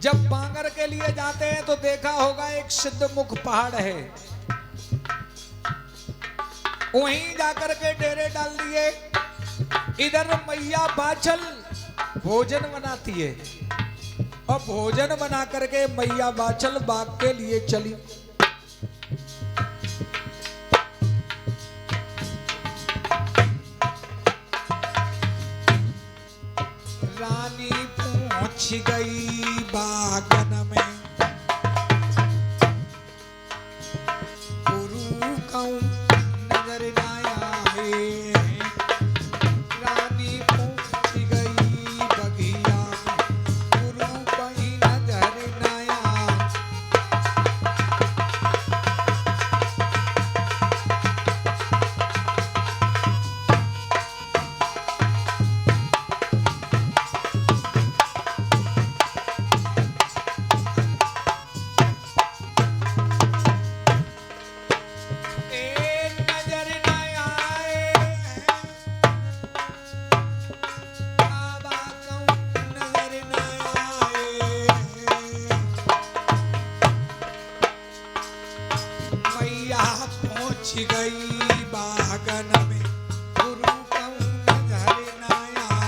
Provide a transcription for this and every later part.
जब बांगर के लिए जाते हैं तो देखा होगा एक सिद्धमुख पहाड़ है, वहीं जाकर के डेरे डाल दिए। इधर मैया बाचल भोजन बनाती है और भोजन बना करके मैया बाचल बाग के लिए चली। रानी पहुंच गई बागन में, गुरु कहूं नजर ना आए। रानी पहुंच गई बगिया में, गुरु कहीं नजर ना आए। गई बागन में, गुरु कहूं नजर ना आए।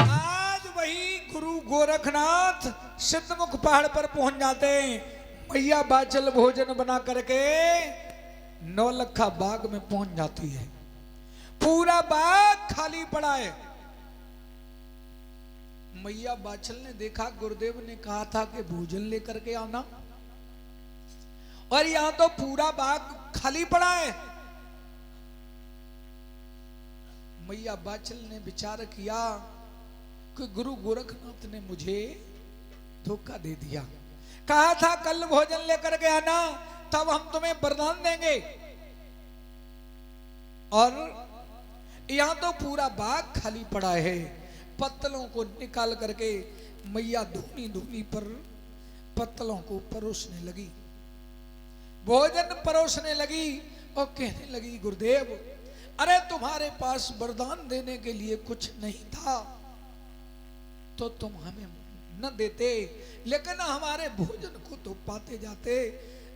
आज वही गुरु गोरखनाथ सिद्धमुख पहाड़ पर पहुंच जाते हैं। मैया बाचल भोजन बना करके नौलखा बाग में पहुंच जाती है। पूरा बाग खाली पड़ा है। मैया बाचल ने देखा, गुरुदेव ने कहा था कि भोजन लेकर के आना, और यहां तो पूरा बाग खाली पड़ा है। मैया बाचल ने विचार किया कि गुरु गोरखनाथ ने मुझे धोखा दे दिया। कहा था कल भोजन लेकर के आना, तब हम तुम्हें वरदान देंगे, और यहां तो पूरा बाग खाली पड़ा है। पत्तलों को निकाल करके मैया धूनी धूनी पर पत्तलों को परोसने लगी, भोजन परोसने लगी और कहने लगी, गुरुदेव अरे तुम्हारे पास वरदान देने के लिए कुछ नहीं था तो तुम हमें न देते, लेकिन हमारे भोजन को तो पाते जाते।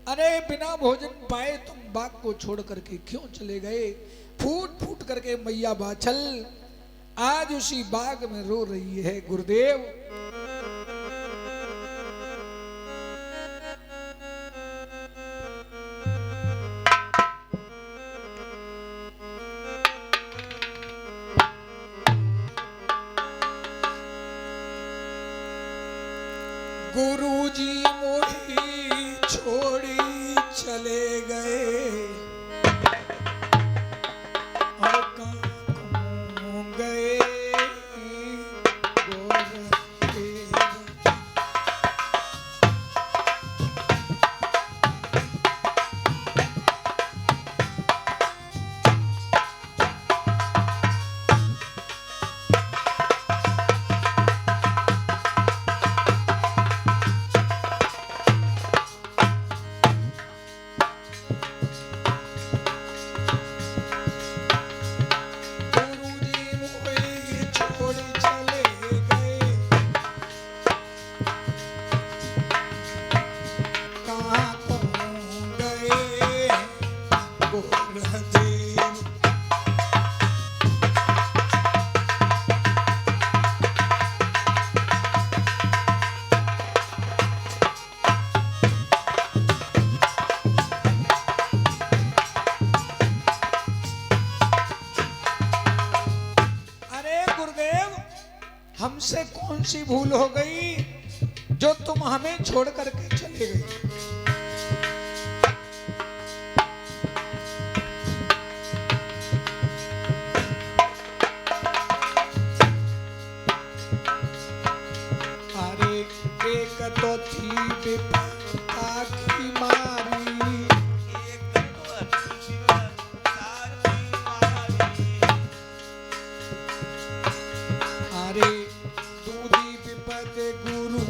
अरे बिना भोजन पाए तुम बाग को छोड़ करके क्यों चले गए? फूट फूट करके मैया बाचल आज उसी बाग में रो रही है। गुरुदेव गुरुजी मोही छोड़ी चले गए, और कहाँ गए गोरखदेव। हमसे कौन सी भूल हो गई जो तुम हमें छोड़ करके चले गए? अरे एक तो थी विपदा की मारी, अरे दूधी विपदा बचे गुरु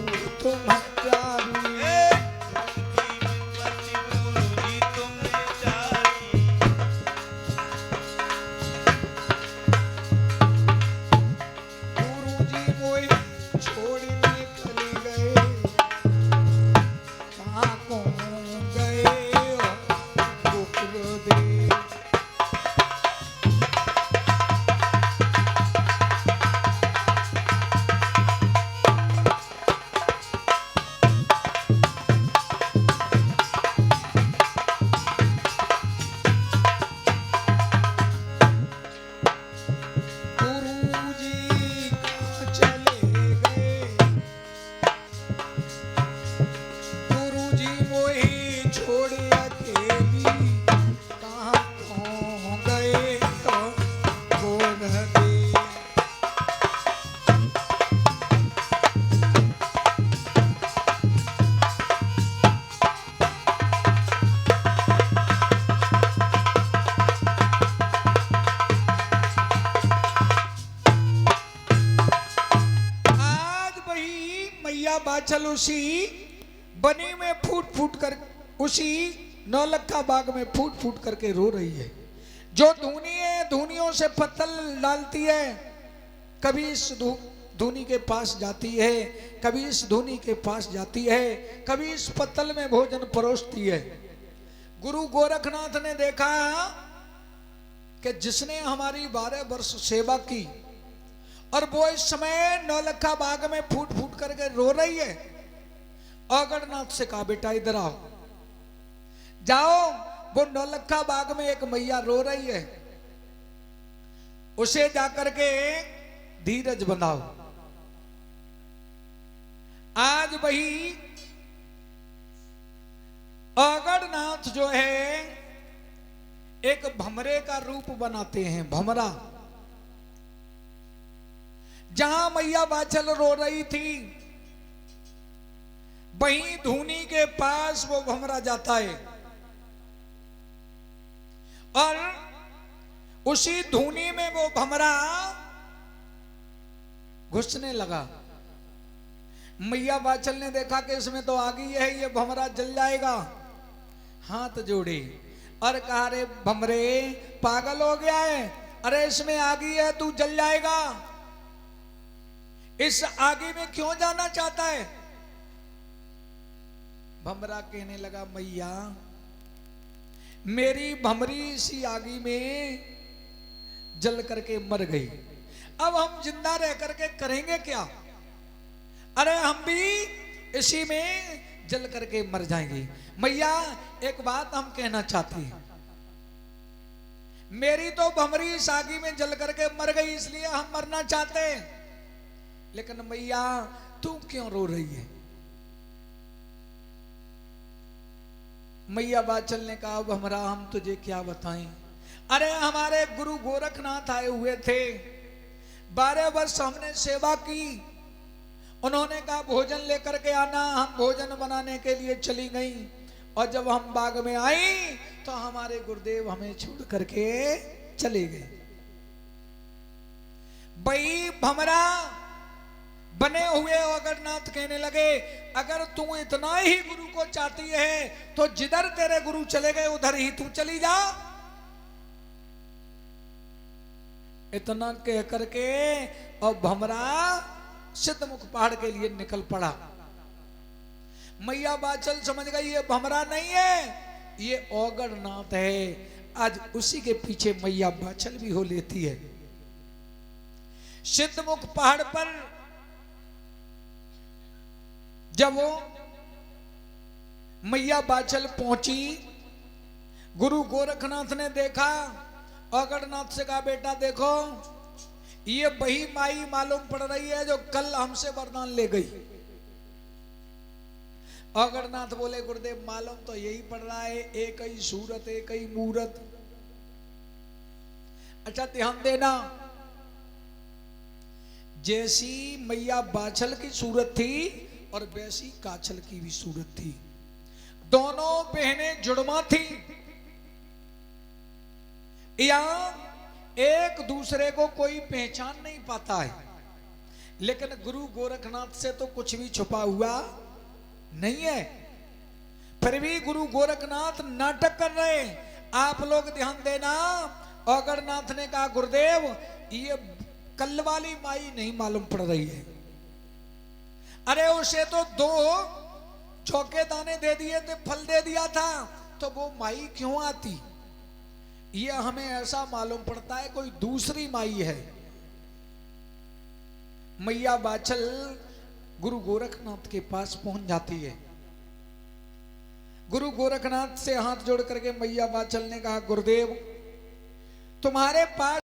तुम प्यारी। बाछल उसी बनी में फूट फूट कर, उसी नौलखा बाग में फूट फूट करके रो रही है। जो धूनी है धूनियों से पत्तल डालती है, कभी इस धूनी के पास जाती है, कभी इस धूनी के पास जाती है, कभी इस पत्तल में भोजन परोसती है। गुरु गोरखनाथ ने देखा कि जिसने हमारी 12 वर्ष सेवा की और वो इस समय नौलखा बाग में फूट फूट करके रो रही है। अगरनाथ से कहा बेटा इधर आओ, जाओ वो नौलखा बाग में एक मैया रो रही है, उसे जाकर के धीरज बनाओ। आज वही अगरनाथ जो है एक भमरे का रूप बनाते हैं, भमरा। जहां मैया बाछल रो रही थी वहीं धूनी के पास वो भमरा जाता है और उसी धूनी में वो भमरा घुसने लगा। मैया बाछल ने देखा कि इसमें तो आगी है, ये भमरा जल जाएगा। हाथ जोड़े और कहा रे भमरे पागल हो गया है, अरे इसमें आगी है, तू जल जाएगा। इस आगे में क्यों जाना चाहता है? भमरा कहने लगा मैया मेरी भमरी इसी आगी में जल करके मर गई, अब हम जिंदा रह करके करेंगे क्या? अरे हम भी इसी में जल करके मर जाएंगे। मैया एक बात हम कहना चाहते हैं, मेरी तो भमरी इस आगी में जल करके मर गई इसलिए हम मरना चाहते हैं, लेकिन मैया तू क्यों रो रही है? मैया बाछल ने कहा भमरा हम तुझे क्या बताएं, अरे हमारे गुरु गोरखनाथ आए हुए थे, 12 वर्ष हमने सेवा की, उन्होंने कहा भोजन लेकर के आना, हम भोजन बनाने के लिए चली गई और जब हम बाग में आई तो हमारे गुरुदेव हमें छोड़ करके चले गए। भाई भमरा बने हुए अगरनाथ कहने लगे अगर तू इतना ही गुरु को चाहती है तो जिधर तेरे गुरु चले गए उधर ही तू चली जा। इतना कह करके और भमरा सिद्धमुख पहाड़ के लिए निकल पड़ा। मैया बाछल समझ गई ये भमरा नहीं है, ये अगरनाथ है। आज उसी के पीछे मैया बाछल भी हो लेती है। सिद्धमुख पहाड़ पर जब वो मैया बाछल पहुंची, गुरु गोरखनाथ ने देखा, अगरनाथ से कहा बेटा देखो ये वही माई मालूम पड़ रही है जो कल हमसे वरदान ले गई। अगरनाथ बोले गुरुदेव मालूम तो यही पड़ रहा है, एक ही सूरत एक ही मूरत। अच्छा ध्यान देना, जैसी मैया बाछल की सूरत थी और वैसी काछल की भी सूरत थी, दोनों बहनें जुड़वा थी। यहां एक दूसरे को कोई पहचान नहीं पाता है, लेकिन गुरु गोरखनाथ से तो कुछ भी छुपा हुआ नहीं है। फिर भी गुरु गोरखनाथ नाटक कर रहे हैं। आप लोग ध्यान देना। अगरनाथ ने कहा गुरुदेव ये कल वाली माई नहीं मालूम पड़ रही है। अरे उसे तो 2 चौके दाने दे दिए थे, फल दे दिया था, तो वो माई क्यों आती? ये हमें ऐसा मालूम पड़ता है कोई दूसरी माई है। मैया बाचल गुरु गोरखनाथ के पास पहुंच जाती है। गुरु गोरखनाथ से हाथ जोड़ करके मैया बाचल ने कहा गुरुदेव तुम्हारे पास